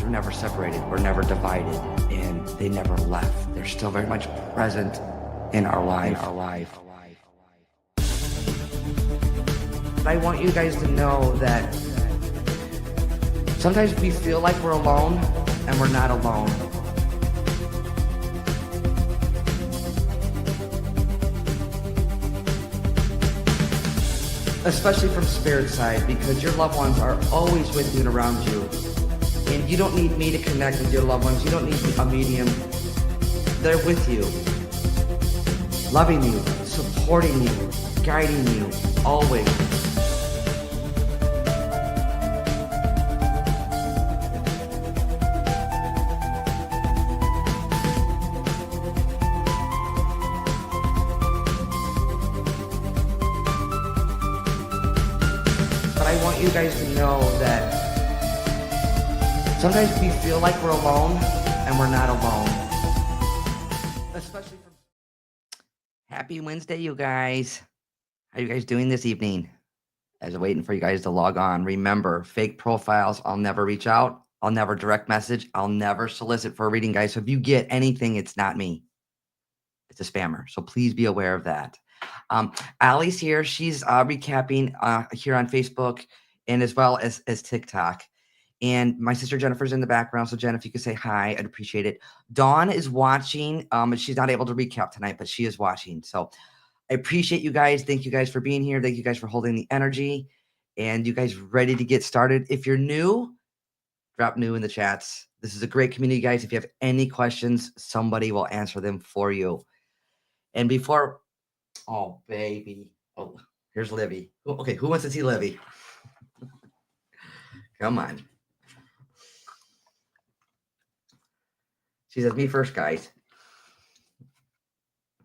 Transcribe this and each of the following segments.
were never separated, we're never divided, and they never left. They're still very much present in our life. But I want you guys to know that sometimes we feel like we're alone, and we're not alone. Especially from spirit side, because your loved ones are always with you and around you. And you don't need me to connect with your loved ones. You don't need a medium. They're with you, loving you, supporting you, guiding you, always. I want you guys to know that sometimes we feel like we're alone, and we're not alone. Especially from Happy Wednesday, you guys. How you guys doing this evening? As I'm waiting for you guys to log on, remember, fake profiles, I'll never reach out. I'll never direct message. I'll never solicit for a reading, guys. So if you get anything, it's not me. It's a spammer. So please be aware of that. Allie's here. She's recapping here on Facebook and as well as TikTok. And my sister Jennifer's in the background. So Jen, if you could say hi, I'd appreciate it. Dawn is watching. She's not able to recap tonight, but she is watching. So I appreciate you guys. Thank you guys for being here. Thank you guys for holding the energy. And you guys ready to get started. If you're new, drop new in the chats. This is a great community, guys. If you have any questions, somebody will answer them for you. And before... Oh, baby. Oh, here's Livy. Okay, who wants to see Livy? Come on. She says, me first, guys.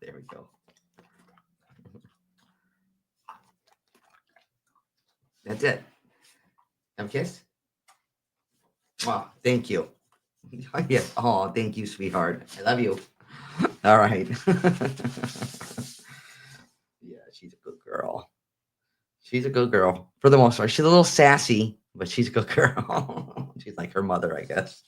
There we go. That's it. Have a kiss? Oh, thank you. Yes. Oh, thank you, sweetheart. I love you. All right. She's a good girl. She's a good girl for the most part. She's a little sassy, but she's a good girl. She's like her mother, I guess.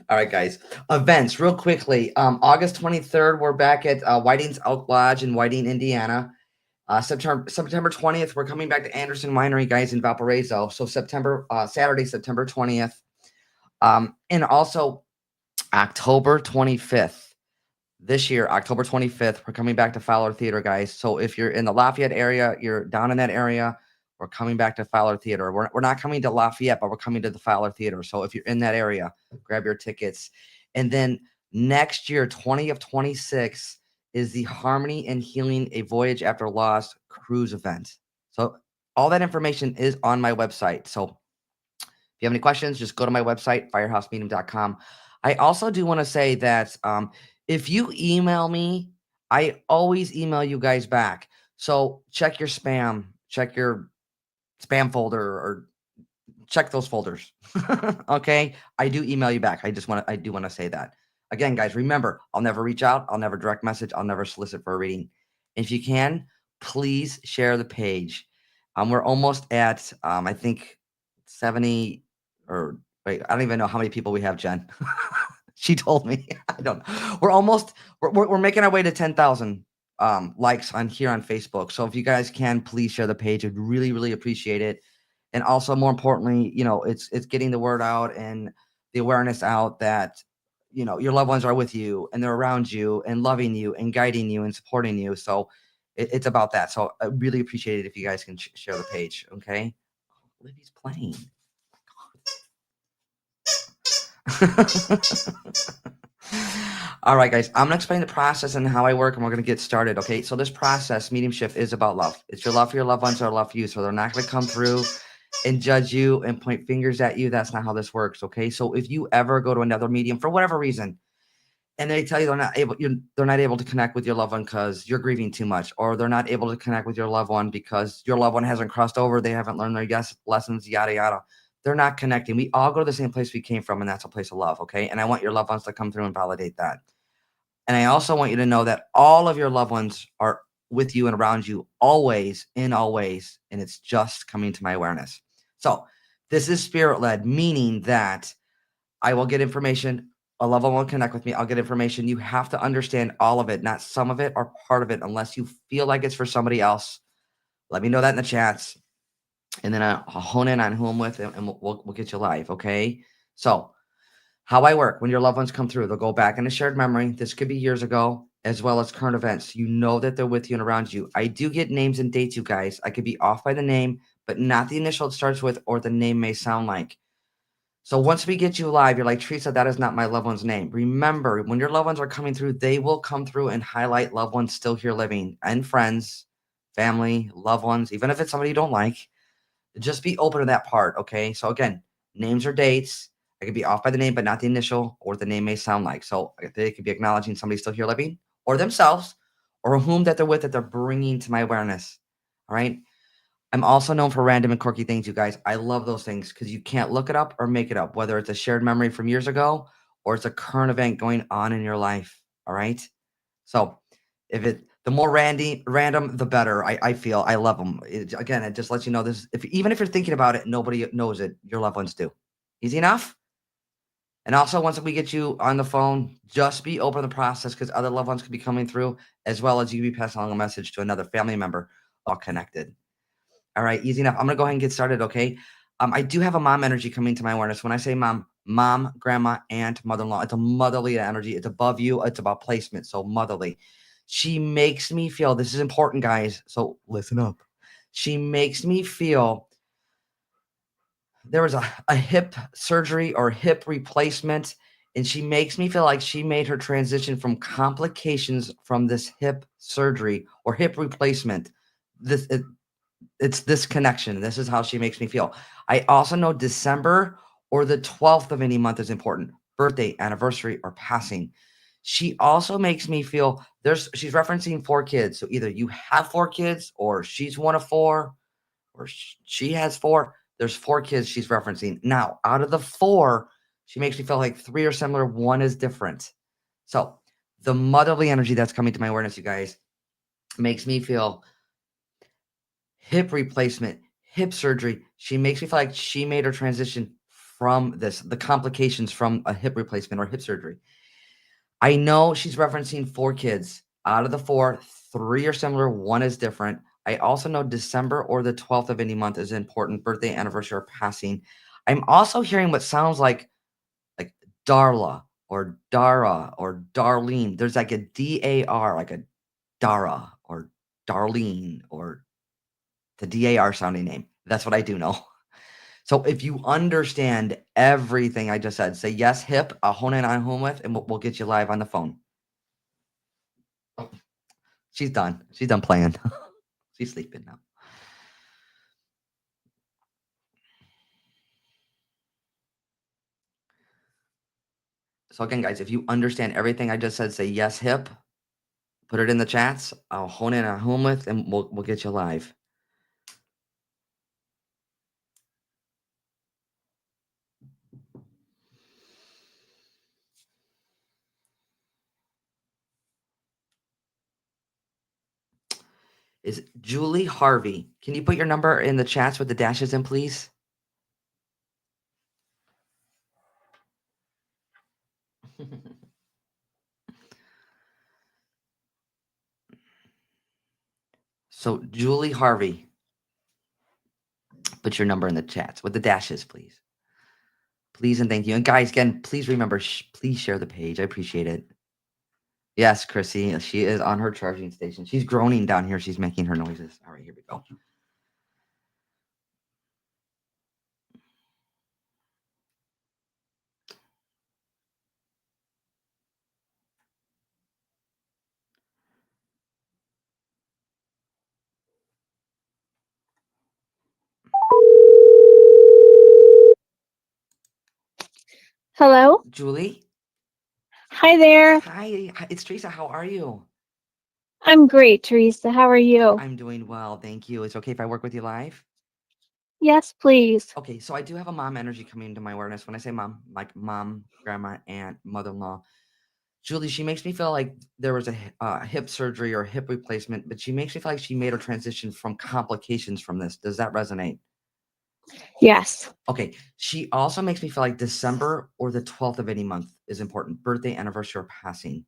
All right, guys. Events, real quickly. August 23rd, we're back at Whiting's Elk Lodge in Whiting, Indiana. September 20th, we're coming back to Anderson Winery, guys, in Valparaiso. So Saturday, September 20th. And also October 25th. This year, October 25th, we're coming back to Fowler Theater, guys. So if you're in the Lafayette area, you're down in that area, we're coming back to Fowler Theater. We're not coming to Lafayette, but we're coming to the Fowler Theater. So if you're in that area, grab your tickets. And then next year, 20 of 26, is the Harmony and Healing, A Voyage After Loss cruise event. So all that information is on my website. So if you have any questions, just go to my website, firehousemedium.com. I also do want to say that if you email me, I always email you guys back. So check your spam, check your spam folder, or check those folders. Okay. I do email you back. I do want to say that. Again, guys, remember, I'll never reach out. I'll never direct message. I'll never solicit for a reading. If you can, please share the page. We're almost at, I think 70 or wait, I don't even know how many people we have, Jen. She told me. I don't know. We're making our way to 10,000 likes here on Facebook. So if you guys can, please share the page. I'd really, really appreciate it. And also, more importantly, it's getting the word out and the awareness out that, your loved ones are with you and they're around you and loving you and guiding you and supporting you. So it's about that. So I really appreciate it if you guys can share the page. Okay. Libby's playing. All right, guys, I'm going to explain the process and how I work, and we're going to get started. Okay. So this process, mediumship, is about love. It's your love for your loved ones or love for you. So they're not going to come through and judge you and point fingers at you. That's not how this works. Okay. So if you ever go to another medium for whatever reason, and they tell you they're not able to connect with your loved one because you're grieving too much, or they're not able to connect with your loved one because your loved one hasn't crossed over, they haven't learned their lessons, yada, yada. They're not connecting. We all go to the same place we came from, and that's a place of love, okay? And I want your loved ones to come through and validate that. And I also want you to know that all of your loved ones are with you and around you always, in all ways, and it's just coming to my awareness. So this is spirit-led, meaning that I will get information. A loved one will connect with me. I'll get information. You have to understand all of it, not some of it or part of it, unless you feel like it's for somebody else. Let me know that in the chats, and then I'll hone in on who I'm with, and we'll get you live. Okay. So, how I work when your loved ones come through, they'll go back in a shared memory. This could be years ago, as well as current events. You know that they're with you and around you. I do get names and dates, you guys. I could be off by the name, but not the initial it starts with or the name may sound like. So once we get you live, you're like, Teresa, that is not my loved one's name. Remember, when your loved ones are coming through, they will come through and highlight loved ones still here living and friends, family, loved ones, even if it's somebody you don't like. Just be open to that part, okay? So again, names or dates. I could be off by the name, but not the initial or the name may sound like. So they could be acknowledging somebody still here living or themselves or whom that they're with that they're bringing to my awareness. All right. I'm also known for random and quirky things, you guys. I love those things because you can't look it up or make it up, whether it's a shared memory from years ago or it's a current event going on in your life. All right. So if it the more random, the better. I feel I love them. Again, it just lets you know this. If even if you're thinking about it, nobody knows it. Your loved ones do. Easy enough. And also, once we get you on the phone, just be open to the process because other loved ones could be coming through, as well as you be passing along a message to another family member, all connected. All right, easy enough. I'm gonna go ahead and get started, okay? I do have a mom energy coming to my awareness. When I say mom, mom, grandma, aunt, mother-in-law, it's a motherly energy. It's above you. It's about placement. So motherly. She makes me feel, this is important, guys. So listen up. She makes me feel there was a hip surgery or hip replacement, and she makes me feel like she made her transition from complications from this hip surgery or hip replacement. This it's this connection. This is how she makes me feel. I also know December or the 12th of any month is important. Birthday, anniversary, or passing. She also makes me feel she's referencing 4 kids. So either you have 4 kids or she's one of 4 or she has 4. There's 4 kids she's referencing. Now, out of the 4, she makes me feel like 3 are similar, 1 is different. So the motherly energy that's coming to my awareness, you guys, makes me feel hip replacement, hip surgery. She makes me feel like she made her transition from the complications from a hip replacement or hip surgery. I know she's referencing 4 kids. Out of the 4, 3 are similar, 1 is different. I also know December or the 12th of any month is important, birthday, anniversary, or passing. I'm also hearing what sounds like Darla or Dara or Darlene. There's like a DAR, like a Dara or Darlene or the DAR sounding name. That's what I do know. So if you understand everything I just said, say yes, hip. I'll hone in on whom with, and we'll get you live on the phone. Oh, she's done. She's done playing. She's sleeping now. So again, guys, if you understand everything I just said, say yes, hip. Put it in the chats. I'll hone in on whom with, and we'll get you live. Is Julie Harvey? Can you put your number in the chats with the dashes in, please? So Julie Harvey, put your number in the chats with the dashes, please. Please and thank you. And guys, again, please remember, please share the page. I appreciate it. Yes, Chrissy, she is on her charging station. She's groaning down here. She's making her noises. All right, here we go. Hello? Julie? Hi there. Hi, it's Teresa. How are you? I'm great, Teresa. How are you? I'm doing well, thank you. It's okay if I work with you live? Yes, please. Okay, so I do have a mom energy coming into my awareness. When I say mom, like mom, grandma, aunt, mother-in-law. Julie, she makes me feel like there was a hip surgery or hip replacement, but she makes me feel like she made a transition from complications from this. Does that resonate? Yes. Okay. She also makes me feel like December or the 12th of any month is important. Birthday, anniversary, or passing.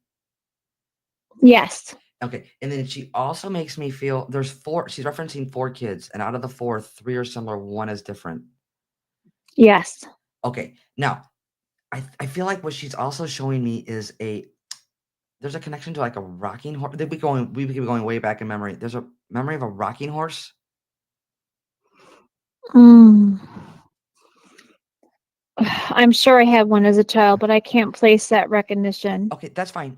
Yes. Okay. And then she also makes me feel there's four. She's referencing four kids, and out of the four, three are similar, one is different. Yes. Okay. Now, I feel like what she's also showing me is there's a connection to like a rocking horse. We could be going way back in memory. There's a memory of a rocking horse. Mm. I'm sure I had one as a child, but I can't place that recognition. Okay, that's fine.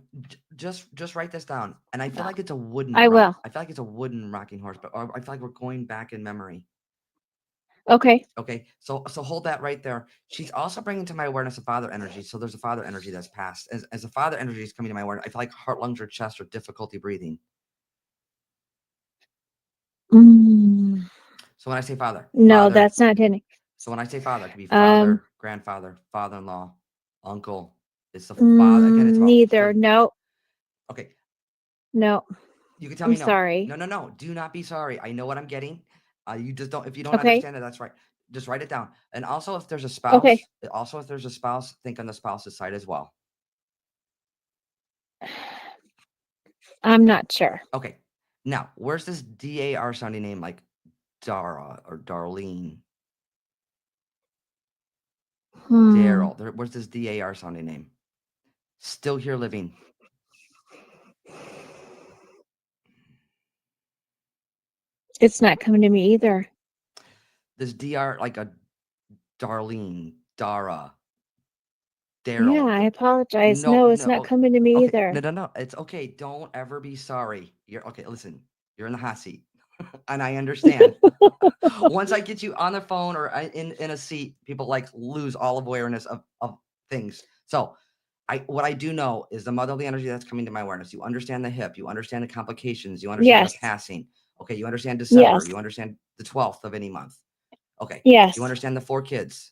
Just write this down. And I feel like it's a wooden I will. I feel like it's a wooden rocking horse, but I feel like we're going back in memory. Okay. Okay, so hold that right there. She's also bringing to my awareness a father energy. So there's a father energy that's passed. As a father energy is coming to my awareness, I feel like heart, lungs, or chest, or difficulty breathing. Mm. So when I say father, No, that's not hitting. So when I say father, it could be Um, father, grandfather, father-in-law, uncle. It's the father. Again, it's about neither. No. okay. No. You can tell I'm me no. sorry. No. Do not be sorry. I know what I'm getting. You just don't. If you don't Okay. understand it, that's right. Just write it down. And also, if there's a Okay. spouse, think on the spouse's side as well. I'm not sure. Okay. Now, where's this DAR sounding name like Dara or Darlene? Daryl. Where's this DAR sounding name? Still here living. It's not coming to me either. This DR like a Darlene, Dara, Yeah, Daryl. I apologize. No, it's not coming to me Okay. either. No. It's okay. Don't ever be sorry. You're okay. Listen, you're in the hot seat, and I understand. Once I get you on the phone or in a seat, people like lose all awareness of things. So, what I do know is the motherly energy that's coming to my awareness. You understand the hip. You understand the complications. You understand the Yes. passing. Okay. You understand December. Yes. You understand the 12th of any month. Okay. Yes. You understand the four kids.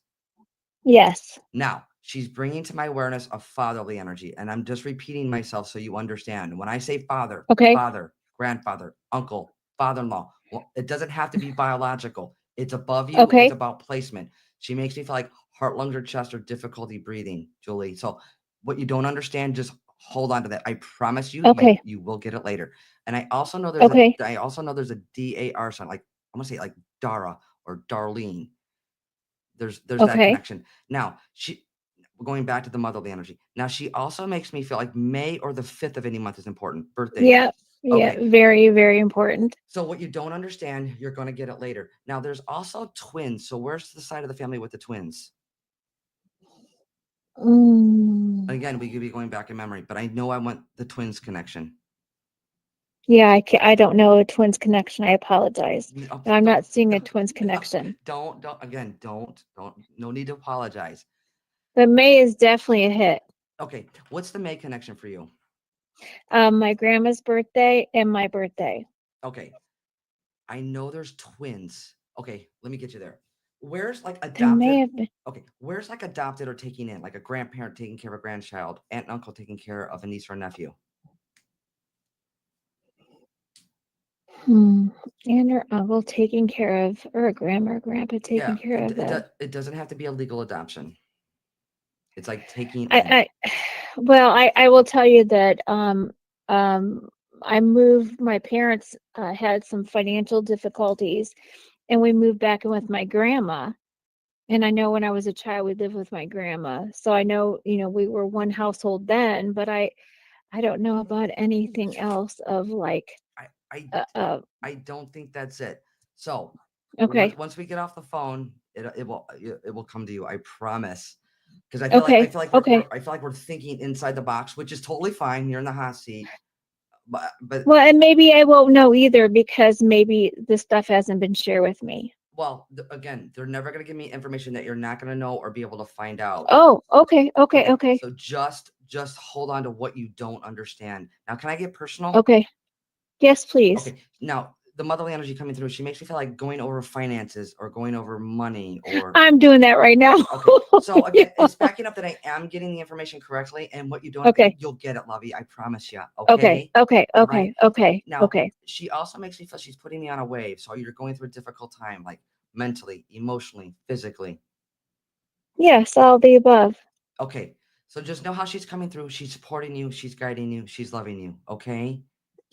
Yes. Now, she's bringing to my awareness a fatherly energy, and I'm just repeating myself so you understand. When I say father, Okay. father, grandfather, uncle, father-in-law, well, it doesn't have to be biological. It's above you. Okay. It's about placement. She makes me feel like heart, lungs, or chest, or difficulty breathing, Julie. So what you don't understand, just hold on to that. I promise you, Okay. you will get it later. And I also know Okay. there's a DAR sound, like I'm gonna say like Dara or Darlene. There's that Okay. connection. Now, going back to the motherly energy. Now, she also makes me feel like May or the 5th of any month is important. Birthday. Yeah. Yeah. Okay. Very, very important. So what you don't understand, you're going to get it later. Now, there's also twins. So where's the side of the family with the twins? Again, we could be going back in memory, but I know I want the twins connection. Yeah, I don't know a twins connection. I apologize. No, I'm not seeing a twins connection. Don't. No need to apologize. But May is definitely a hit. Okay. What's the May connection for you? My grandma's birthday and my birthday. Okay. I know there's twins. Okay, let me get you there. Where's like There may adopted? have been. Okay, where's like adopted or taking in, like a grandparent taking care of a grandchild, aunt and uncle taking care of a niece or nephew? Aunt or uncle taking care of, or a grandma or grandpa taking care of it doesn't have to be a legal adoption. It's like taking in. I will tell you that I moved. My parents had some financial difficulties, and we moved back in with my grandma. And I know when I was a child, we lived with my grandma, so I know we were one household then. But I don't know about anything else of like. I don't think that's it. So Okay. once we get off the phone, it will come to you. I promise. Because I feel like I feel like we're thinking inside the box, which is totally fine. You're in the hot seat. But well, and maybe I won't know either because maybe this stuff hasn't been shared with me. Well, again, they're never going to give me information that you're not going to know or be able to find out. Oh, okay. So just hold on to what you don't understand. Now, can I get personal? Okay. Yes, please. Okay. Now, the motherly energy coming through, she makes me feel like going over finances or going over money or I'm doing that right now. Okay. So again, it's backing up that I am getting the information correctly, and what you don't, you'll get it, Lovey. I promise you. Okay. Now, she also makes me feel she's putting me on a wave. So you're going through a difficult time, like mentally, emotionally, physically? Yes, all the above. Okay. So just know how she's coming through. She's supporting you. She's guiding you. She's loving you. Okay.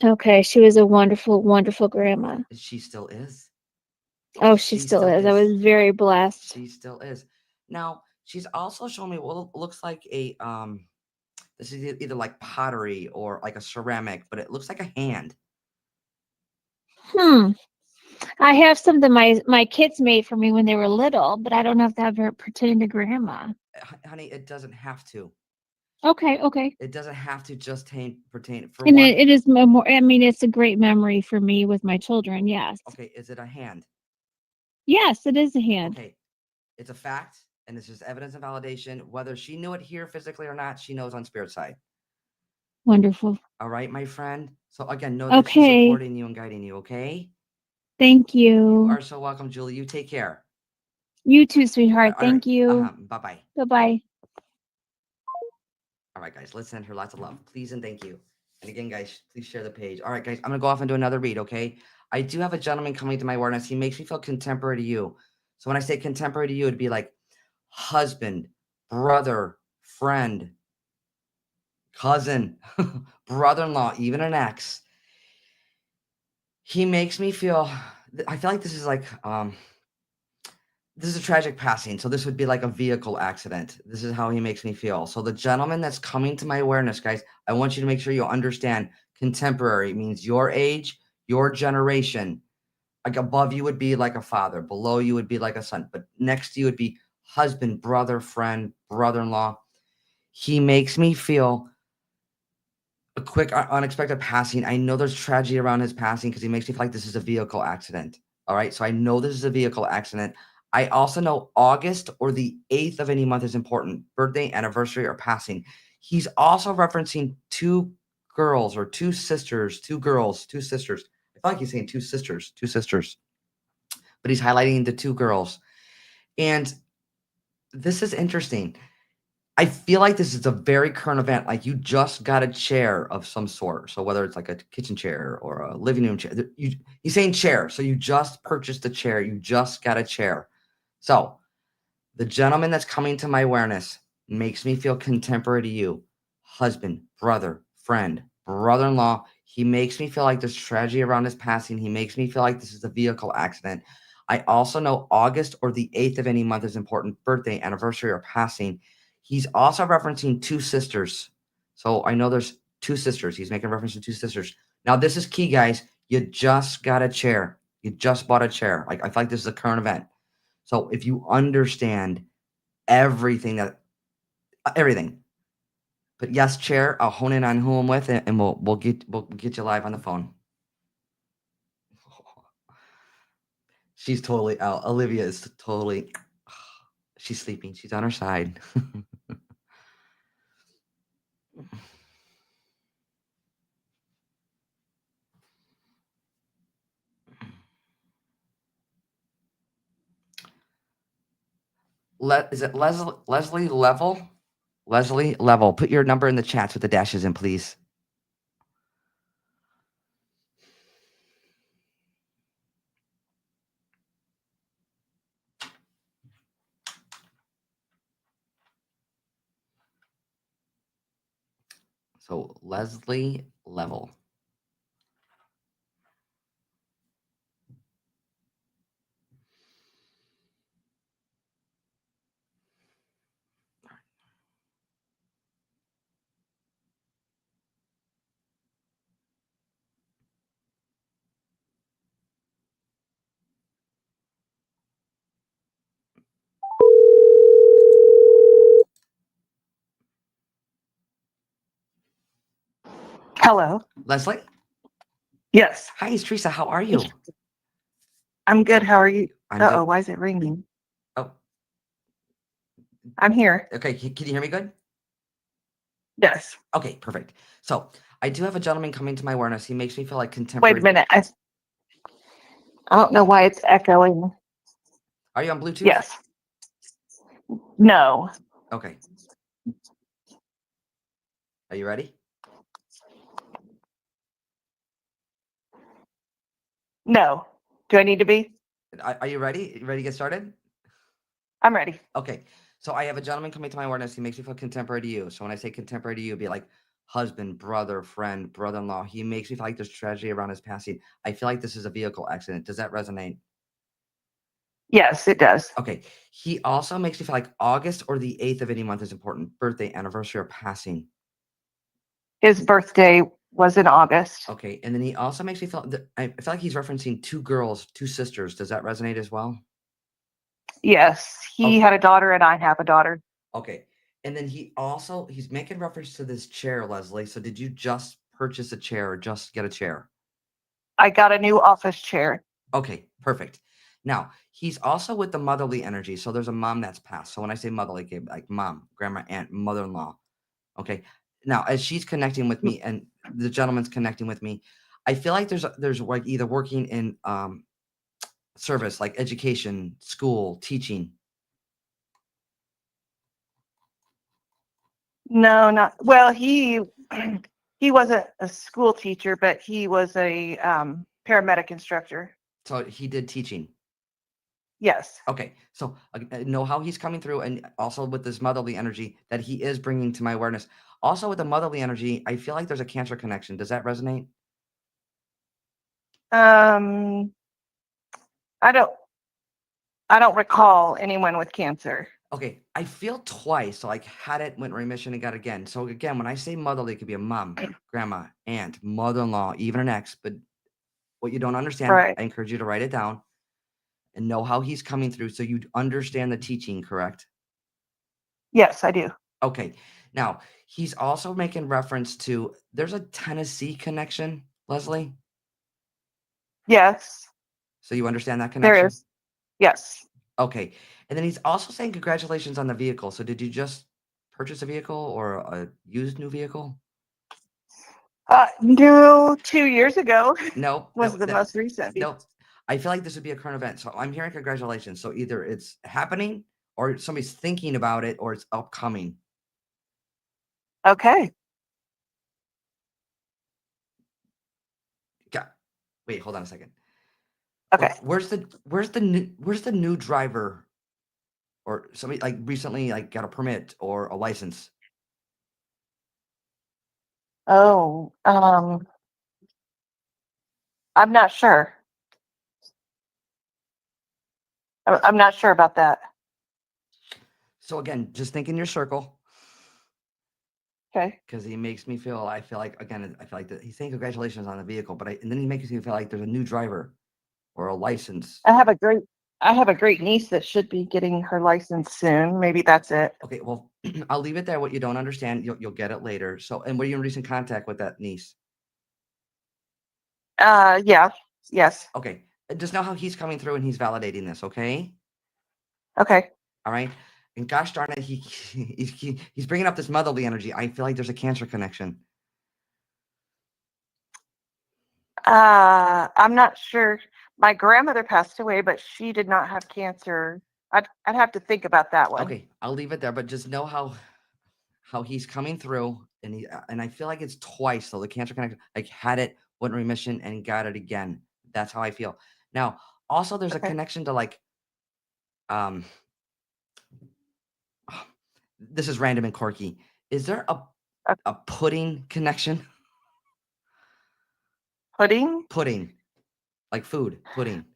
Okay, she was a wonderful, wonderful grandma. She still is. Oh, she She still still is. I is. was very blessed. She still is. Now, she's also showing me what looks like a this is either like pottery or like a ceramic, but it looks like a hand. Hmm. I have something my kids made for me when they were little, but I don't know if that ever pertained to grandma. Honey, it doesn't have to. Okay, okay. It doesn't have to just pertain for And one. it is I mean, it's a great memory for me with my children. Yes. Okay, is it a hand? Yes, it is a hand. Okay, it's a fact, and it's just evidence and validation. Whether she knew it here physically or not, she knows on spirit side. Wonderful. All right, my friend. So again, know that she's Okay. supporting you and guiding you. Okay. Thank You you. are so welcome, Julie. You take care. You too, sweetheart. All right. Thank you. Bye bye. Bye-bye. All right, guys. Let's send her lots of love, please, and thank you. And again, guys, please share the page. All right, guys. I'm gonna go off and do another read. Okay. I do have a gentleman coming to my awareness. He makes me feel contemporary to you. So when I say contemporary to you, it'd be like husband, brother, friend, cousin, brother-in-law, even an ex. He makes me feel. I feel like this is like this is a tragic passing. So this would be like a vehicle accident. This is how he makes me feel. So the gentleman that's coming to my awareness, guys, I want you to make sure you understand contemporary means your age, your generation. Like above you would be like a father, below you would be like a son, but next to you would be husband, brother, friend, brother-in-law. He makes me feel a quick, unexpected passing. I know there's tragedy around his passing because he makes me feel like this is a vehicle accident. All right. So I know this is a vehicle accident. I also know August or the 8th of any month is important. Birthday, anniversary, or passing. He's also referencing two girls or two sisters, two girls, two sisters. I feel like he's saying two sisters, but he's highlighting the two girls. And this is interesting. I feel like this is a very current event. Like you just got a chair of some sort. So whether it's like a kitchen chair or a living room chair, he's saying chair. So you just purchased a chair. You just got a chair. So the gentleman that's coming to my awareness makes me feel contemporary to you. Husband, brother, friend, brother-in-law. He makes me feel like there's tragedy around his passing. He makes me feel like this is a vehicle accident. I also know August or the 8th of any month is important. Birthday, anniversary, or passing. He's also referencing two sisters. So I know there's two sisters. He's making reference to two sisters. Now, this is key, guys. You just got a chair. You just bought a chair. Like I feel like this is a current event. So if you understand everything everything, but yes, chair, I'll hone in on who I'm with, and we'll get you live on the phone. She's totally out. Olivia is totally. She's sleeping. She's on her side. Is it Leslie Level? Leslie Level. Put your number in the chats with the dashes in, please. So Leslie Level. Hello. Leslie. Yes, Hi, it's Teresa. How are you? I'm good. How are you? I'm Uh-oh, good. why is it ringing? Oh, I'm here. okay. Can you hear me good? Yes. Okay, perfect. So I do have a gentleman coming to my awareness. He makes me feel like Wait a contemporary. minute. I don't know why it's echoing. Are you on Bluetooth? Yes. No. Okay. Are you ready? No. Do I need to be? Are you ready? You ready to get started? I'm ready. Okay. So I have a gentleman coming to my awareness. He makes me feel contemporary to you. So when I say contemporary to you, it'd be like husband, brother, friend, brother-in-law. He makes me feel like there's tragedy around his passing. I feel like this is a vehicle accident. Does that resonate? Yes, it does. Okay. He also makes me feel like August or the 8th of any month is important. Birthday, anniversary, or passing. His birthday was in August. Okay. And then he also makes me feel I feel like he's referencing two girls, two sisters. Does that resonate as well? Yes, he Okay. had a daughter and I have a daughter. Okay. And then he's making reference to this chair, Leslie. So did you just purchase a chair or just get a chair? I got a new office chair. Okay, perfect. Now, he's also with the motherly energy. So there's a mom that's passed. So when I say motherly, like mom, grandma, aunt, mother-in-law. Okay. Now, as she's connecting with me and the gentleman's connecting with me, I feel like there's like either working in service, like education, school, teaching. No, not well. He wasn't a school teacher, but he was a paramedic instructor. So he did teaching. Yes. Okay, so I know how he's coming through, and also with this motherly energy that he is bringing to my awareness. Also, with the motherly energy, I feel like there's a cancer connection. Does that resonate? Um, I don't. I don't recall anyone with cancer. Okay, I feel twice. So, like, had it, went remission, and got it again. So, again, when I say motherly, it could be a mom, grandma, aunt, mother in law, even an ex. But what you don't understand, Right. I encourage you to write it down and know how he's coming through so you understand the teaching, correct? Yes, I do. Okay. Now, he's also making reference to there's a Tennessee connection, Leslie. Yes, So you understand that there connection? is. Yes. Okay. And then he's also saying congratulations on the vehicle. So did you just purchase a vehicle or a used new vehicle? No, 2 years ago No, was the most recent. no. I feel like this would be a current event. So I'm hearing congratulations. So either it's happening or somebody's thinking about it or it's upcoming. Okay. Got, wait, hold on a second. Okay. Where's the new driver or somebody like recently like got a permit or a license? Oh, I'm not sure. I'm not sure about that. So again, just think in your circle. Okay. Because he makes me feel, I feel like, again, I feel like that he's saying congratulations on the vehicle, but and then he makes me feel like there's a new driver or a license. I have a great niece that should be getting her license soon. Maybe that's it. Okay, well, I'll leave it there. What you don't understand, you'll get it later. So, and were you in recent contact with that niece? Yeah. Yes. Okay, just know how he's coming through and he's validating this. Okay, Okay. all right. And gosh darn it, he's bringing up this motherly energy. I feel like there's a cancer connection. I'm not sure. My grandmother passed away, but she did not have cancer. I'd have to think about that one. Okay, I'll leave it there, but just know how he's coming through, and I feel like it's twice. So the cancer connection, like had it, went in remission, and got it again. That's how I feel. Now, also, there's a Okay. connection to like, um, this is random and quirky. Is there Uh, a pudding connection? pudding. Pudding, like food, pudding.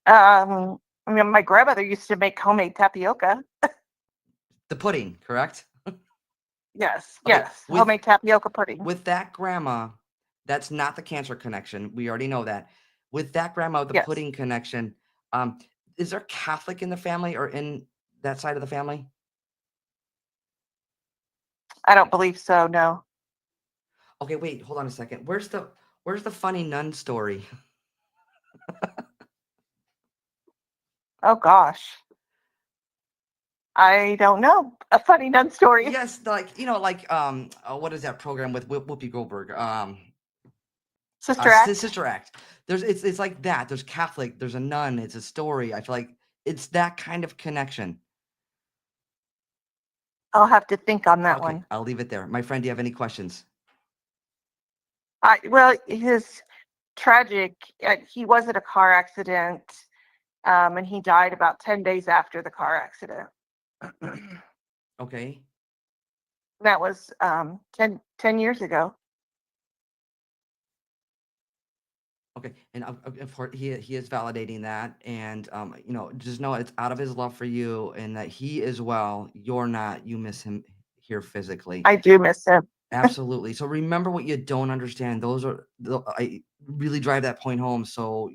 I mean, my grandmother used to make homemade tapioca. The pudding, correct? Yes. Okay, Yes. Homemade tapioca pudding. with that grandma, that's not the cancer connection. We already know that. With that grandma, with the Yes. pudding connection, um, is there Catholic in the family or in that side of the family? I don't believe so. No. Okay, wait, hold on a second. Where's the funny nun story? Oh gosh. I don't know. A funny nun story. Yes, like what is that program with Whoopi Goldberg? Sister Act. Sister Act. It's like that. There's Catholic. There's a nun. It's a story. I feel like it's that kind of connection. I'll have to think on that Okay, one. I'll leave it there. My friend, do you have any questions? Well, his tragic. He was in a car accident. And he died about 10 days after the car accident. Okay. That was 10 years ago. Okay, and of course he is validating that, and just know it's out of his love for you, and that he is well. You're not. You miss him here physically. I do miss him. Absolutely. So remember what you don't understand. I really drive that point home. So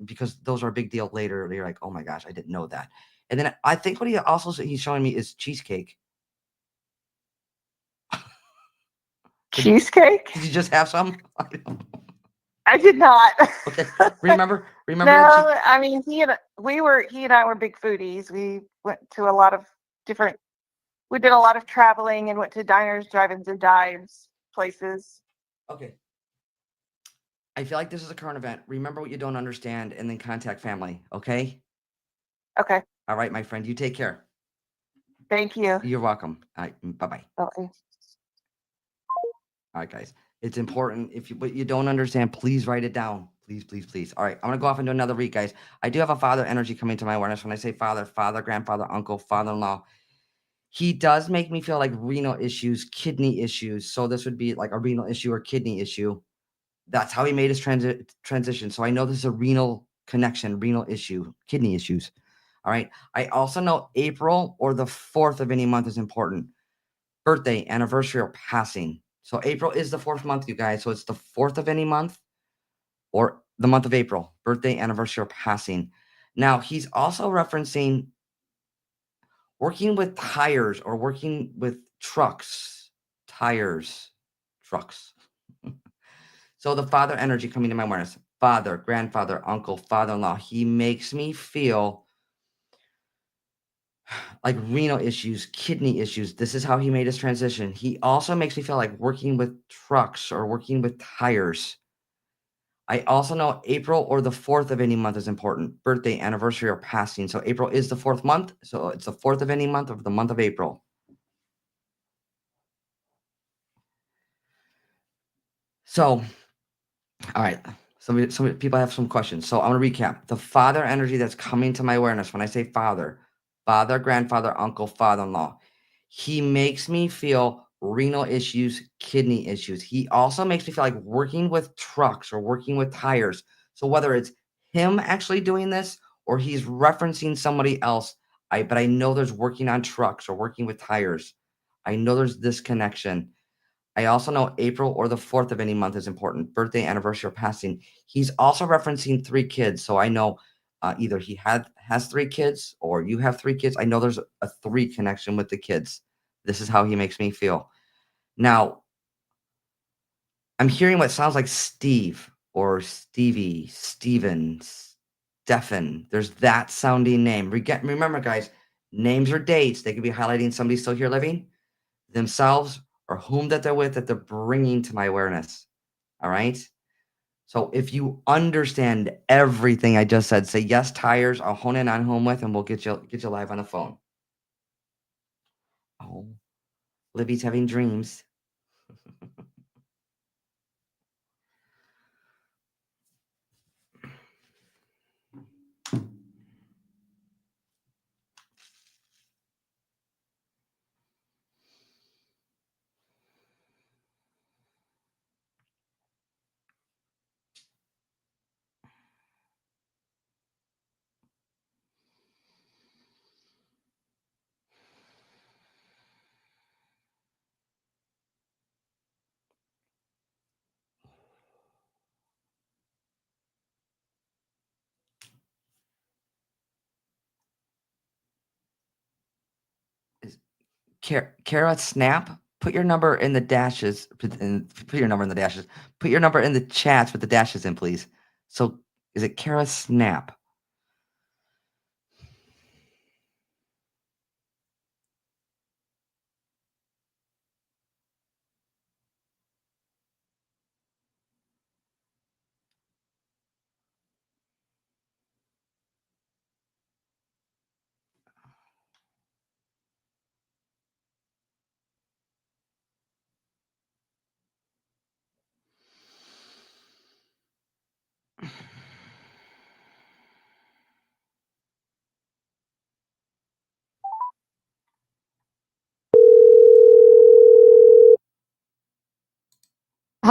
because those are a big deal later. You're like, oh my gosh, I didn't know that. And then I think what he's showing me is cheesecake. Cheesecake? Did you just have some? I don't know. I did not. Okay. Remember the No, I mean he and I were big foodies. We went to a lot of different. We did a lot of traveling and went to diners, drive-ins, and dives places. Okay. I feel like this is a current event. Remember what you don't understand and then contact family. Okay. Okay, All right, my friend. You take care. thank you. You're welcome. All right. Bye bye. Okay. All right, guys. It's important. What you don't understand, please write it down. Please, please, please. All right. I'm going to go off into another week, guys. I do have a father energy coming to my awareness. When I say father, grandfather, uncle, father-in-law, he does make me feel like renal issues, kidney issues. So this would be like a renal issue or kidney issue. That's how he made his transition. So I know this is a renal connection, renal issue, kidney issues. All right. I also know April or the 4th of any month is important. Birthday, anniversary, or passing. So April is the 4th month, you guys. So it's the 4th of any month or the month of April. Birthday, anniversary, or passing. Now, he's also referencing working with tires or working with trucks. Tires, trucks. So the father energy coming to my awareness. Father, grandfather, uncle, father-in-law. He makes me feel like renal issues, kidney issues. This is how he made his transition. He also makes me feel like working with trucks or working with tires. I also know April or the 4th of any month is important. Birthday, anniversary, or passing. So April is the 4th month. So it's the 4th of any month of the month of April. So, all right. Some people have some questions. So I'm going to recap. The father energy that's coming to my awareness when I say father, grandfather, uncle, father-in-law. He makes me feel renal issues, kidney issues. He also makes me feel like working with trucks or working with tires. So whether it's him actually doing this or he's referencing somebody else, but I know there's working on trucks or working with tires. I know there's this connection. I also know April or the 4th of any month is important. Birthday, anniversary, or passing. He's also referencing 3 kids. So I know either he has 3 kids or you have 3 kids. I know there's a 3 connection with the kids. This is how he makes me feel. Now, I'm hearing what sounds like Steve or Stevie, Steven, Stefan. There's that sounding name. Remember, guys, names or dates. They could be highlighting somebody still here living, themselves, or whom that they're with that they're bringing to my awareness. All right. So if you understand everything I just said, say yes, tires. I'll hone in on home with, and we'll get you live on the phone. Oh, Libby's having dreams. Kara Snap, put your number in the dashes. Put your number in the dashes. Put your number in the chats with the dashes in, please. So is it Kara Snap?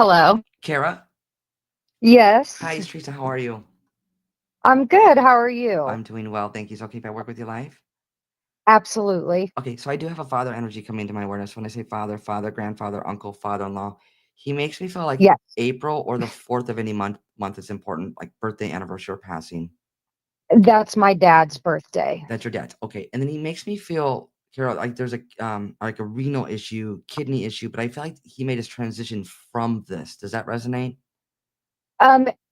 Hello. Kara? Yes. Hi, it's Teresa. How are you? I'm good. How are you? I'm doing well. Thank you. So, okay if I work with you live? Absolutely. Okay, so I do have a father energy coming into my awareness. When I say father, father, grandfather, uncle, father-in-law, he makes me feel like Yes. April or the 4th of any month is important, like birthday, anniversary, or passing. That's my dad's birthday. That's your dad's. Okay. And then he makes me feel, Carol, like there's a renal issue, kidney issue, but I feel like he made his transition from this. Does that resonate?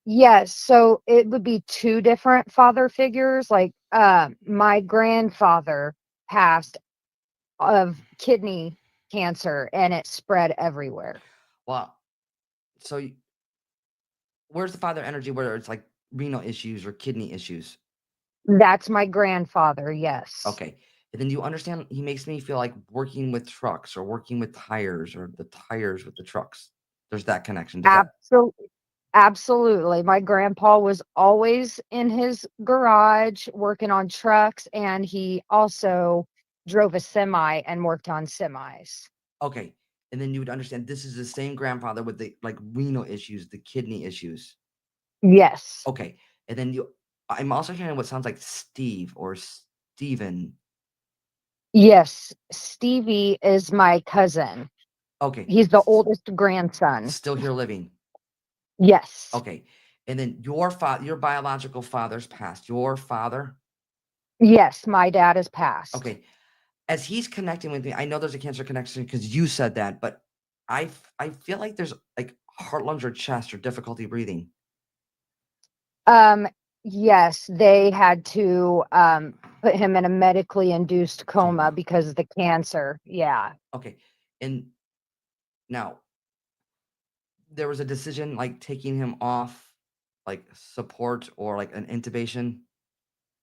Yes, so it would be two different father figures. Like my grandfather passed of kidney cancer and it spread everywhere. Well, so where's the father energy where it's like renal issues or kidney issues? That's my grandfather, yes. Okay. And then you understand he makes me feel like working with trucks or working with tires or the tires with the trucks. There's that connection. Does that Absolutely. Absolutely. My grandpa was always in his garage working on trucks, and he also drove a semi and worked on semis. okay. And then you would understand this is the same grandfather with the like renal issues, the kidney issues. Yes. Okay. And then I'm also hearing what sounds like Steve or Steven. Yes. Stevie is my cousin. Okay. He's the oldest grandson. Still here living. Yes. Okay. And then your biological father's passed. Your father? Yes, my dad has passed. Okay. As he's connecting with me, I know there's a cancer connection because you said that, but I feel like there's like heart, lungs, or chest or difficulty breathing. Um, yes, they had to put him in a medically induced coma because of the cancer. Yeah. Okay. And now there was a decision like taking him off like support or like an intubation.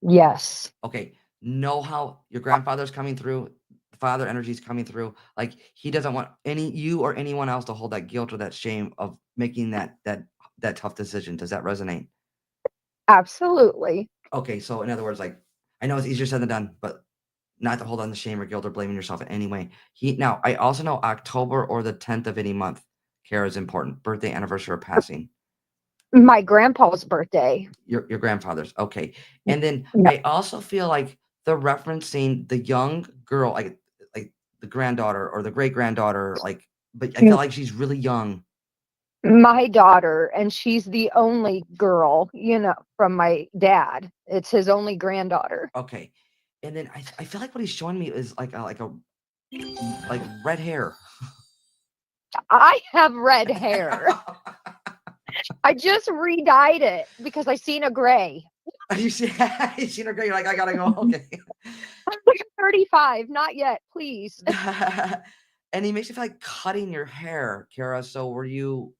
Yes. Okay. Know how your grandfather's coming through, father energy is coming through. Like he doesn't want you or anyone else to hold that guilt or that shame of making that tough decision. Does that resonate? Absolutely. Okay, so in other words, like I know it's easier said than done, but not to hold on the shame or guilt or blaming yourself in any way. Now I also know October or the 10th of any month, Kara, is important. Birthday, anniversary, or passing. My grandpa's birthday. Your grandfather's. Okay. And then No, I also feel like the referencing the young girl, like the granddaughter or the great granddaughter, like, but I feel like she's really young. my daughter, and she's the only girl, from my dad. It's his only granddaughter. Okay. And then I feel like what he's showing me is like like red hair. I have red hair. I just re-dyed it because I seen a gray. You see, you seen her go. You're like, I gotta go. Okay. I'm like 35, not yet, please. And he makes you feel like cutting your hair, Kara. So were you?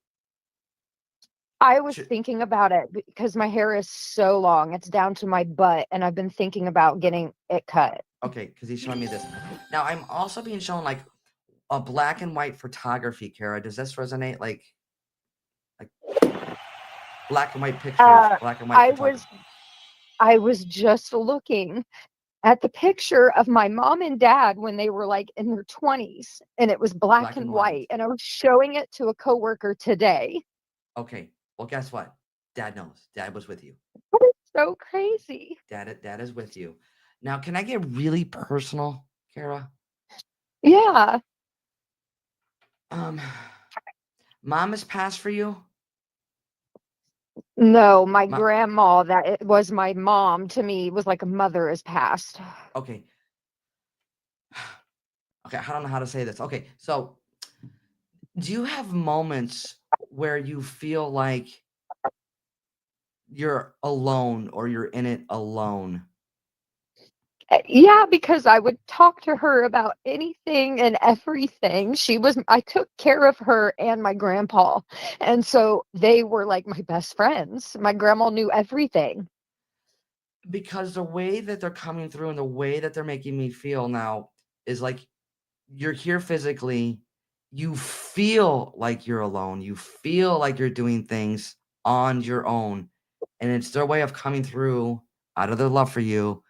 I was Should, thinking about it because my hair is so long. It's down to my butt, and I've been thinking about getting it cut. okay, because he's showing me this. Now I'm also being shown like a black and white photography, Kara. Does this resonate? Like black and white pictures, black and white I photography. was just looking at the picture of my mom and dad when they were like in their 20s, and it was black and white, and I was showing it to a coworker today. Okay. Well, guess what? Dad knows. Dad was with you. That is so crazy. Dad is with you. Now, can I get really personal, Kara? Yeah. Mom has passed for you? No, my grandma, that it was my mom to me, was like a mother has passed. Okay. Okay, I don't know how to say this. Okay, so do you have moments where you feel like you're alone or you're in it alone? Yeah, because I would talk to her about anything and everything. I took care of her and my grandpa. And so they were like my best friends. My grandma knew everything. Because the way that they're coming through and the way that they're making me feel now is like you're here physically. You feel like you're alone. You feel like you're doing things on your own. And it's their way of coming through out of their love for you,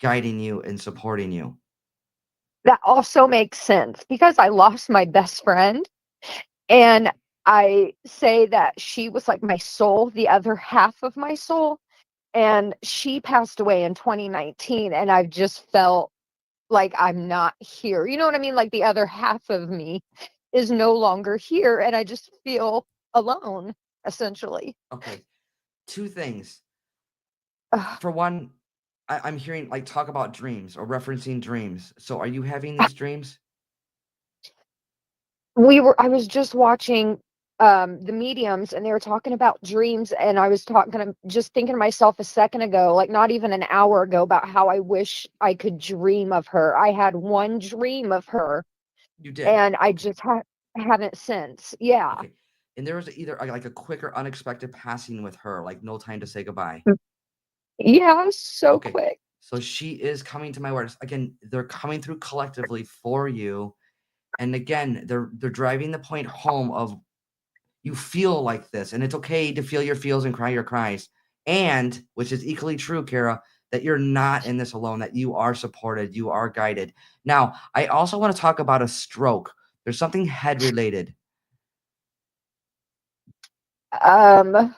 guiding you and supporting you. That also makes sense because I lost my best friend, and I say that she was like my soul, the other half of my soul, and she passed away in 2019, and I've just felt like I'm not here. You know what I mean? Like the other half of me is no longer here, and I just feel alone, essentially. Okay. Two things. Ugh. For one, I'm hearing like talk about dreams or referencing dreams. So are you having these dreams? I was just watching the mediums, and they were talking about dreams, and I'm just thinking to myself a second ago, like not even an hour ago, about how I wish I could dream of her. I had one dream of her, You did. and I Okay. just haven't since. Yeah. Okay. And there was either like a quick or unexpected passing with her, like no time to say goodbye. Yeah, so Okay. quick. So she is coming to my words. Again, they're coming through collectively for you. And again, they're driving the point home of you feel like this, and it's okay to feel your feels and cry your cries. And which is equally true, Kara, that you're not in this alone, that you are supported, you are guided. Now, I also want to talk about a stroke. There's something head related. Um,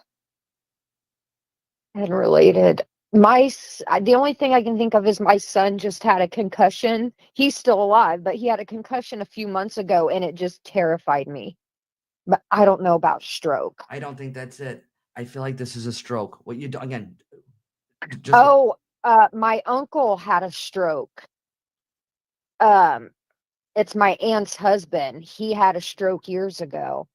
and related. The only thing I can think of is my son just had a concussion. He's still alive, but he had a concussion a few months ago, and it just terrified me. But I don't know about stroke. I don't think that's it. I feel like this is a stroke. What you do again, just Oh, my uncle had a stroke. Um, it's my aunt's husband. He had a stroke years ago,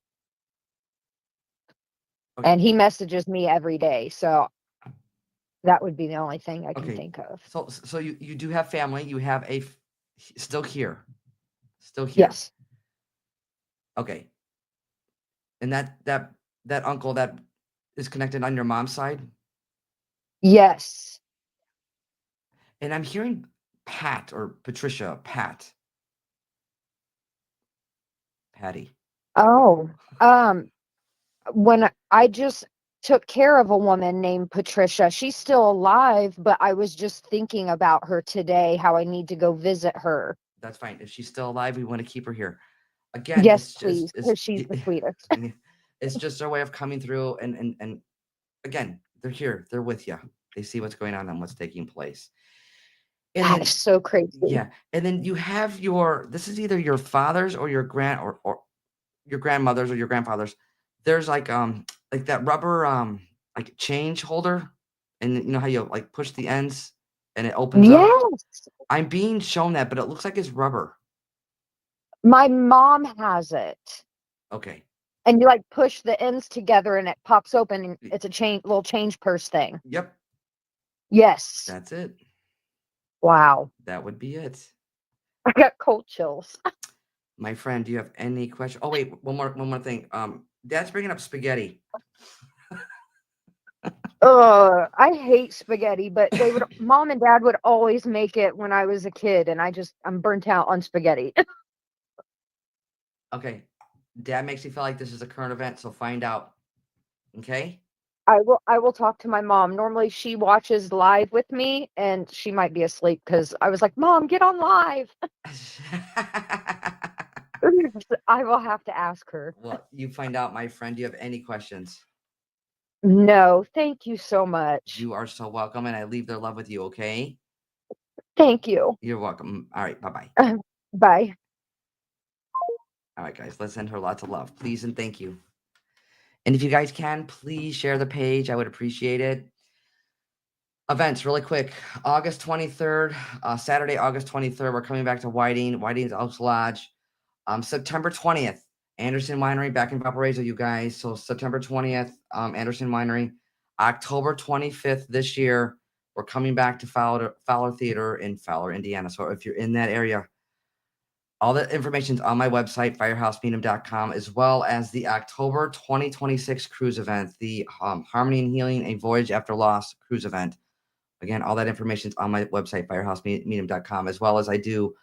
okay. and he messages me every day. So that would be the only thing I can Okay. think of. So you do have family. You have still here. Still here. Yes. Okay. And that uncle that is connected on your mom's side? Yes. And I'm hearing Pat or Patricia, Patty. Oh, when I just took care of a woman named Patricia. She's still alive, but I was just thinking about her today, how I need to go visit her. That's fine. If she's still alive, we want to keep her here. Again, Yes, it's please, just because she's the sweetest. it's just their way of coming through and again, they're here. They're with you. They see what's going on and what's taking place. And That then is so crazy. yeah, and then you have this is either your father's or your or your grandmother's or your grandfather's. There's like that rubber like change holder, and you know how you like push the ends and it opens up. Yes, I'm being shown that, but it looks like it's rubber. my mom has it. Okay. And you like push the ends together and it pops open and it's a little change purse thing. Yep. Yes. That's it. Wow. That would be it. I got cold chills. My friend, do you have any question? Oh wait, one more thing. Dad's bringing up spaghetti. I hate spaghetti, but mom and dad would always make it when I was a kid, and I'm burnt out on spaghetti. Okay. Dad makes you feel like this is a current event, so find out. Okay? I will talk to my mom. Normally she watches live with me, and she might be asleep because I was like, Mom, get on live. I will have to ask her. Well, you find out, my friend. Do you have any questions? No, thank you so much. You are so welcome, and I leave their love with you, okay? Thank you. You're welcome. All right, bye-bye. Bye. All right, guys, let's send her lots of love, please, and thank you. And if you guys can, please share the page. I would appreciate it. Events, really quick. August 23rd, Saturday, August 23rd, we're coming back to Whiting's Elks Lodge. September 20th, Anderson Winery back in Valparaiso, you guys. So September 20th, Anderson Winery. October 25th this year, we're coming back to Fowler Theater in Fowler, Indiana. So if you're in that area, all the information's on my website, firehousemedium.com, as well as the October 2026 cruise event, the Harmony and Healing, A Voyage After Loss cruise event. Again, all that information's on my website, firehousemedium.com, as well as I do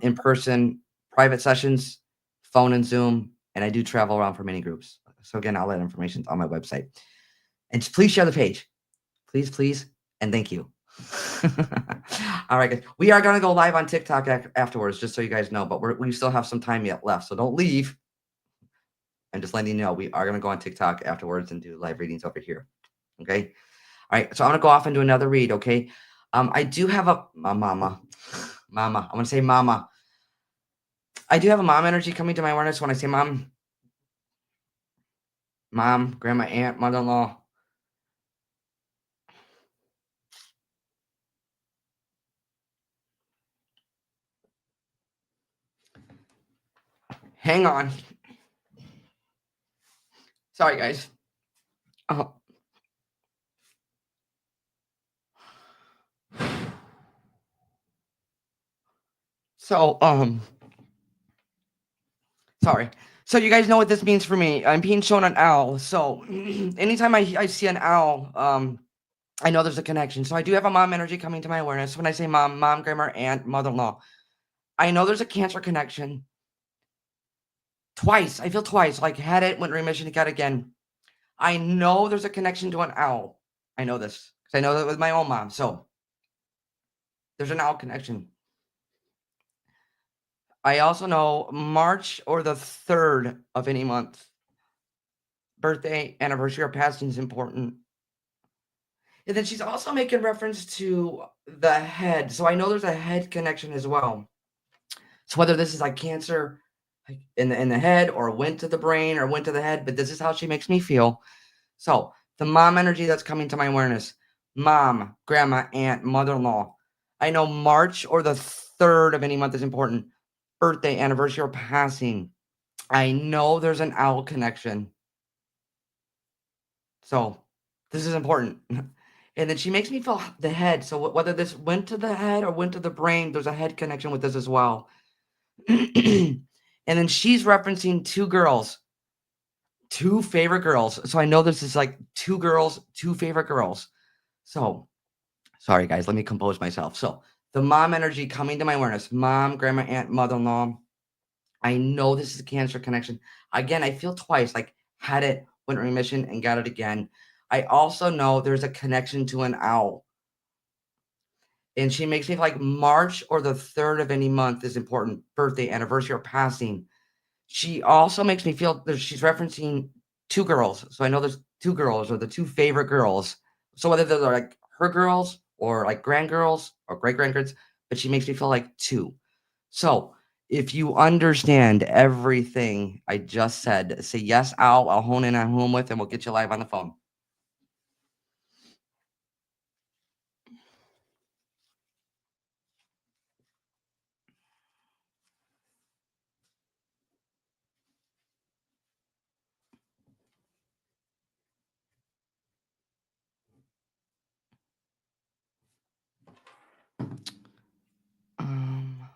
in-person private sessions, phone and Zoom, and I do travel around for mini groups. So again, all that information's on my website. And just please share the page. Please, and thank you. All right, guys. We are going to go live on TikTok afterwards, just so you guys know, but we still have some time yet left, so don't leave. And just letting you know, we are going to go on TikTok afterwards and do live readings over here. Okay. All right. So I'm going to go off and do another read. Okay. I do have a mama. I want to say mama. I do have a mom energy coming to my awareness when I say mom, grandma, aunt, mother-in-law. Hang on. Sorry, guys. So, sorry. So you guys know what this means for me. I'm being shown an owl. So anytime I see an owl, I know there's a connection. So I do have a mom energy coming to my awareness. When I say mom, grandma, aunt, mother-in-law, I know there's a Cancer connection. Twice. I feel twice. Like had it, went remission, got again. I know there's a connection to an owl. I know this because I know that with my own mom. So there's an owl connection. I also know March or the 3rd of any month. Birthday, anniversary, or passing is important. And then she's also making reference to the head. So I know there's a head connection as well. So whether this is like Cancer like in the head or went to the brain or went to the head, but this is how she makes me feel. So the mom energy that's coming to my awareness, mom, grandma, aunt, mother-in-law. I know March or the 3rd of any month is important. Birthday, anniversary, or passing. I know there's an owl connection. So this is important. And then she makes me feel the head. So whether this went to the head or went to the brain, there's a head connection with this as well. And then she's referencing two girls, two favorite girls. So I know this is like two girls, two favorite girls. So sorry, guys, let me compose myself. So the mom energy coming to my awareness, mom, grandma, aunt, mother-in-law. I know this is a Cancer connection. Again, I feel twice, like had it, went remission, and got it again. I also know there's a connection to an owl. And she makes me feel like March or the 3rd of any month is important. Birthday, anniversary, or passing. She also makes me feel that she's referencing two girls. So I know there's two girls or the two favorite girls. So whether they're like her girls or like grandgirls or great grandkids, but she makes me feel like two. So if you understand everything I just said, say yes, I'll hone in on who I'm with and we'll get you live on the phone. Um,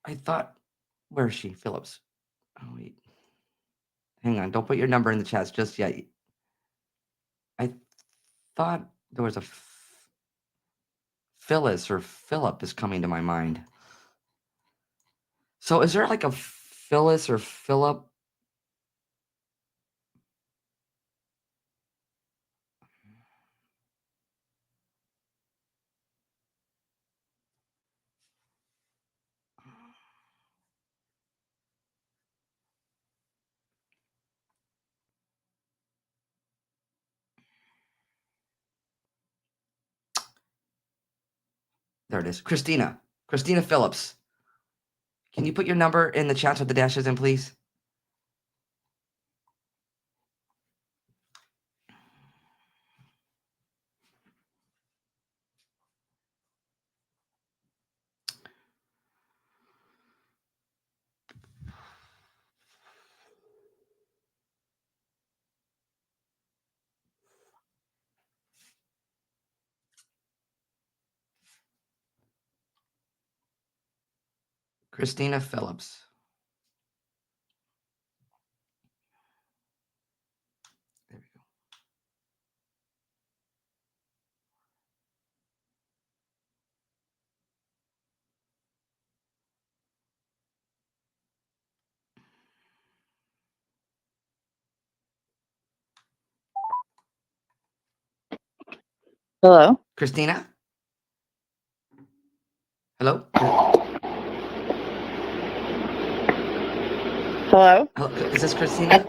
I thought, where is she? Phillips. Oh, wait. Hang on. Don't put your number in the chats just yet. I thought there was a Phyllis or Philip is coming to my mind. So is there like a Phyllis or Philip? There it is. Christina. Christina Phillips. Can you put your number in the chat with the dashes in, please? Christina Phillips. There we go. Hello? Christina? Hello? Hello? Is this Christina?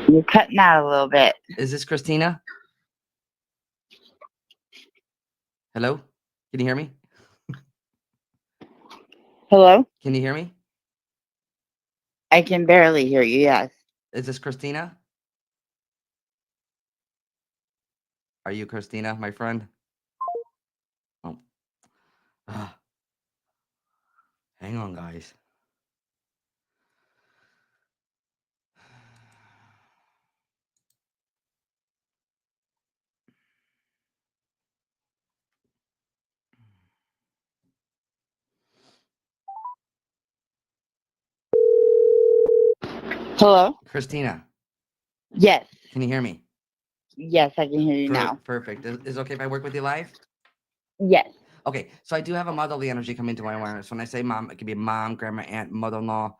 You're cutting out a little bit. Is this Christina? Hello? Can you hear me? Hello? Can you hear me? I can barely hear you, yes. Is this Christina? Are you Christina, my friend? Oh. Ah. Hang on, guys. Hello? Christina, Yes. can you hear me? Yes, I can hear you now. Perfect. Is it okay if I work with you live? Yes. Okay, so I do have a motherly energy come into my awareness. When I say mom, it could be mom, grandma, aunt, mother-in-law.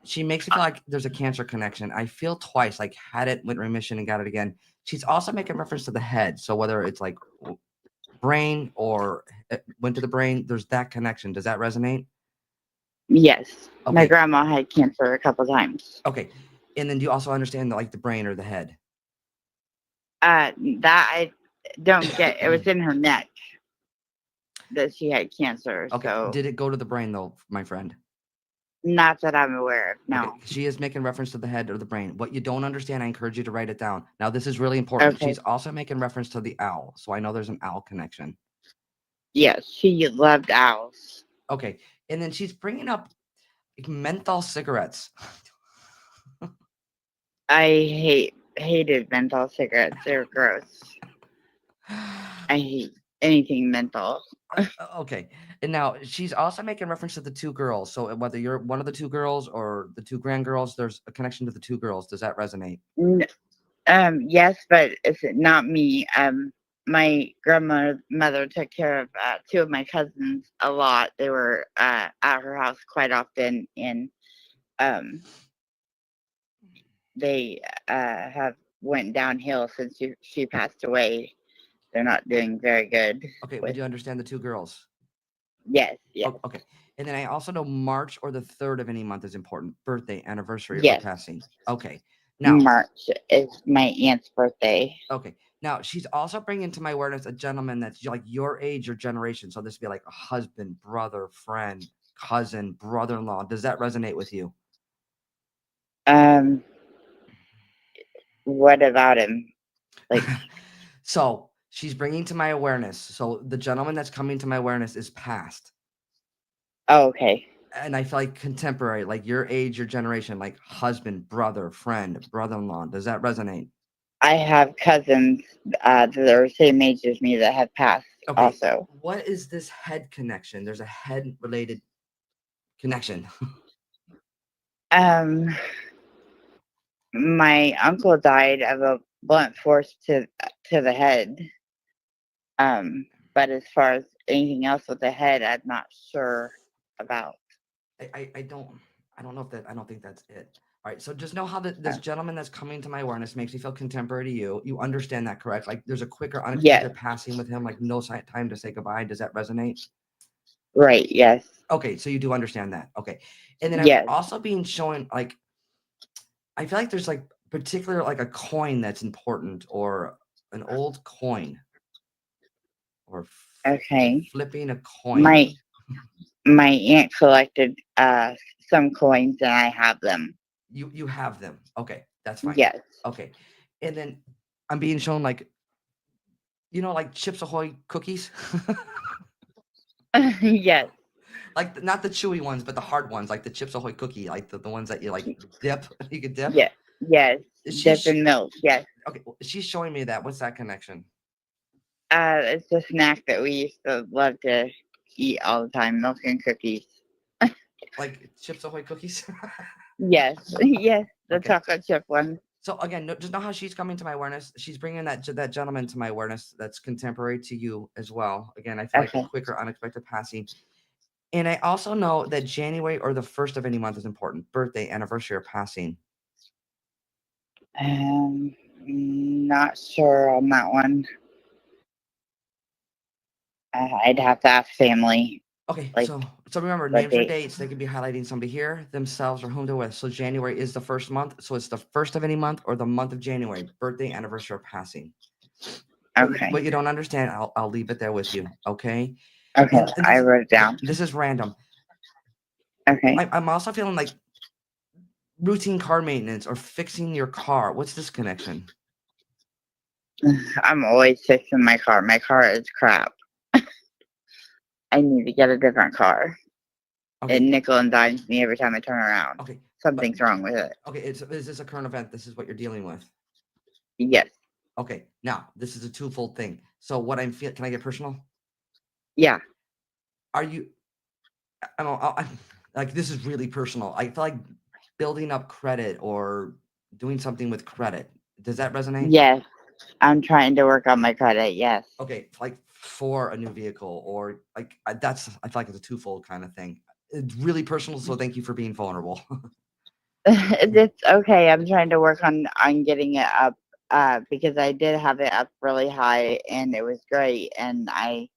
She makes me feel like there's a cancer connection. I feel twice, like had it, went remission, and got it again. She's also making reference to the head. So whether it's like brain or it went to the brain, there's that connection. Does that resonate? Yes. My Okay. grandma had cancer a couple times. Okay. And then do you also understand like the brain or the head? That I don't get. It was in her neck that she had cancer. Okay. So Did it go to the brain though, my friend? not that I'm aware of. No. Okay. She is making reference to the head or the brain. What you don't understand, I encourage you to write it down. Now, this is really important. Okay. She's also making reference to the owl. So I know there's an owl connection. Yes, she loved owls. Okay. And then she's bringing up menthol cigarettes. I hated menthol cigarettes. They're gross. I hate anything menthol. Okay. And now she's also making reference to the two girls. So whether you're one of the two girls or the two grandgirls, there's a connection to the two girls. Does that resonate? Yes, but it's not me. My grandmother took care of two of my cousins a lot. They were at her house quite often, and they have went downhill since she passed away. They're not doing very good. Okay. Would you understand the two girls? Yes, yes, Okay. And then I also know March or the 3rd of any month is important. Birthday, anniversary, yes. or passing. Okay. Now, March is my aunt's birthday. okay. Now, she's also bringing to my awareness a gentleman that's like your age or generation. So this would be like a husband, brother, friend, cousin, brother-in-law. Does that resonate with you? What about him? Like, So she's bringing to my awareness. So the gentleman that's coming to my awareness is past. oh, okay. And I feel like contemporary, like your age, your generation, like husband, brother, friend, brother-in-law. Does that resonate? I have cousins that are the same age as me that have passed Okay. also. What is this head connection? There's a head related connection. My uncle died of a blunt force to the head. But as far as anything else with the head, I'm not sure about. I don't know if that, I don't think that's it. All right. So just know how this gentleman that's coming to my awareness makes me feel contemporary to you. You understand that, correct? Like there's a quicker, unexpected passing with him, like no time to say goodbye. Does that resonate? Right. Yes. Okay. So you do understand that. Okay. And then Yes. I'm also being shown like, I feel like there's like particular, like a coin that's important or an old coin or Okay. flipping a coin. My aunt collected some coins and I have them. You have them. Okay. That's fine. Yes. Okay. And then I'm being shown like, like Chips Ahoy cookies. Yes. Like not the chewy ones, but the hard ones, like the Chips Ahoy cookie, like the ones that you like dip. You could dip. Yeah. Yes. Dip in milk. Yes. Okay. She's showing me that. What's that connection? It's a snack that we used to love to eat all the time. Milk and cookies. Like Chips Ahoy cookies? Yes. Yes. The Okay. chocolate chip one. So again, just know how she's coming to my awareness. She's bringing that gentleman to my awareness that's contemporary to you as well. Again, I feel like a quicker, unexpected passing. And I also know that January or the 1st of any month is important. Birthday, anniversary, or passing. not sure on that one. I'd have to ask family. Okay, Like, so remember, what names or date? dates, they could be highlighting somebody here, themselves, or whom they're with. So January is the first month. So it's the first of any month or the month of January, birthday, anniversary, or passing. Okay. What you don't understand, I'll leave it there with you. Okay. Okay. And I wrote it down. this is random. Okay. I'm also feeling like routine car maintenance or fixing your car. What's this connection? I'm always fixing my car. My car is crap. I need to get a different car. Okay. It nickel and dimes me every time I turn around. Okay. Something's wrong with it. Okay. Is this a current event? This is what you're dealing with. Yes. Okay. Now, this is a twofold thing. So what I'm feeling, can I get personal? Yeah. Are you, I don't know, like this is really personal. I feel like building up credit or doing something with credit. Does that resonate? Yes. I'm trying to work on my credit. Yes. Okay. Like for a new vehicle or like I feel like it's a twofold kind of thing. It's really personal. So thank you for being vulnerable. It's okay. I'm trying to work on getting it up because I did have it up really high and it was great. And I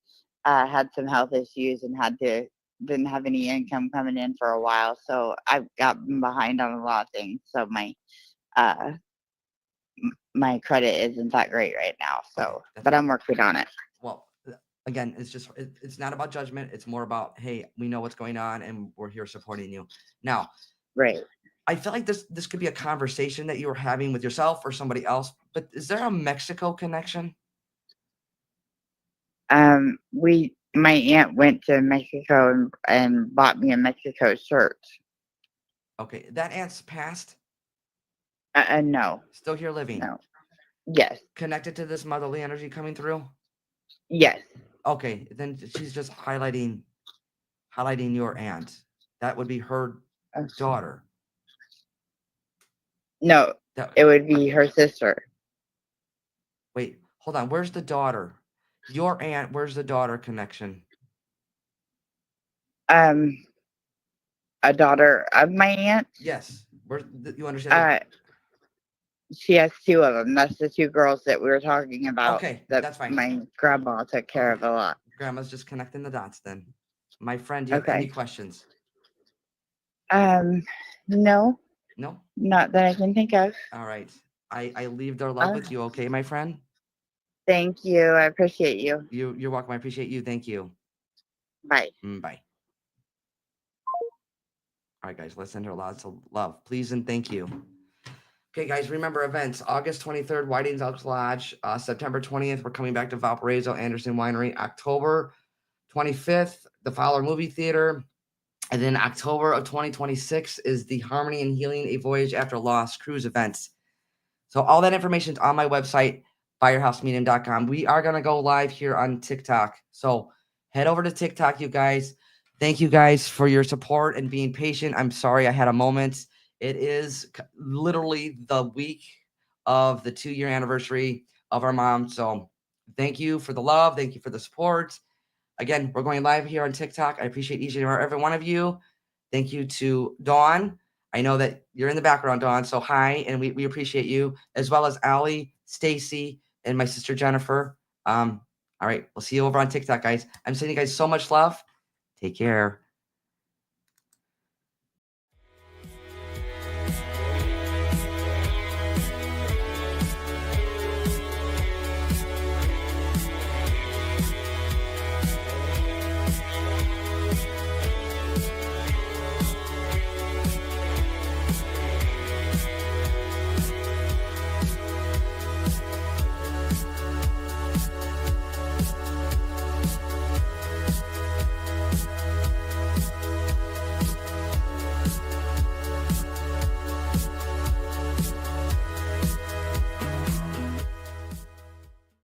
had some health issues and didn't have any income coming in for a while. So I've gotten behind on a lot of things. So uh, my credit isn't that great right now. So, that's but fine. I'm working on it. Well, again, it's not about judgment. It's more about, hey, we know what's going on and we're here supporting you. Now, Right. I feel like this could be a conversation that you were having with yourself or somebody else, but is there a Mexico connection? My aunt went to Mexico and bought me a Mexico shirt. Okay, that aunt's passed, No, still here living, no. Yes, connected to this motherly energy coming through. yes. Okay, then she's just highlighting your aunt. That would be her Uh, daughter. No, That, it would be her sister. wait, hold on. Where's the daughter? Your aunt. Where's the daughter connection? A daughter of my aunt. Yes. You understand? She has two of them. That's the two girls that we were talking about. Okay, that that's fine. my grandma took care of a lot. Grandma's just connecting the dots then. My friend, do you have any questions? No, No? not that I can think of. All right. I leave their love with you, okay, my friend? Thank you. I appreciate you. You're welcome. I appreciate you. Thank you. Bye. Bye. All right, guys, let's send her lots of love. Please and thank you. Okay, guys, remember events. August 23rd, Whiting's Elks Lodge. September 20th, we're coming back to Valparaiso Anderson Winery. October 25th, the Fowler Movie Theater. And then October of 2026 is the Harmony and Healing, A Voyage After Loss cruise events. So all that information is on my website, firehousemedium.com. We are going to go live here on TikTok. So head over to TikTok, you guys. Thank you guys for your support and being patient. I'm sorry I had a moment. It is literally the week of the 2-year anniversary of our mom. So thank you for the love. Thank you for the support. Again, we're going live here on TikTok. I appreciate each and every one of you. Thank you to Dawn. I know that you're in the background, Dawn. So hi, and we appreciate you, as well as Allie, Stacy, and my sister Jennifer. All right, we'll see you over on TikTok, guys. I'm sending you guys so much love. Take care.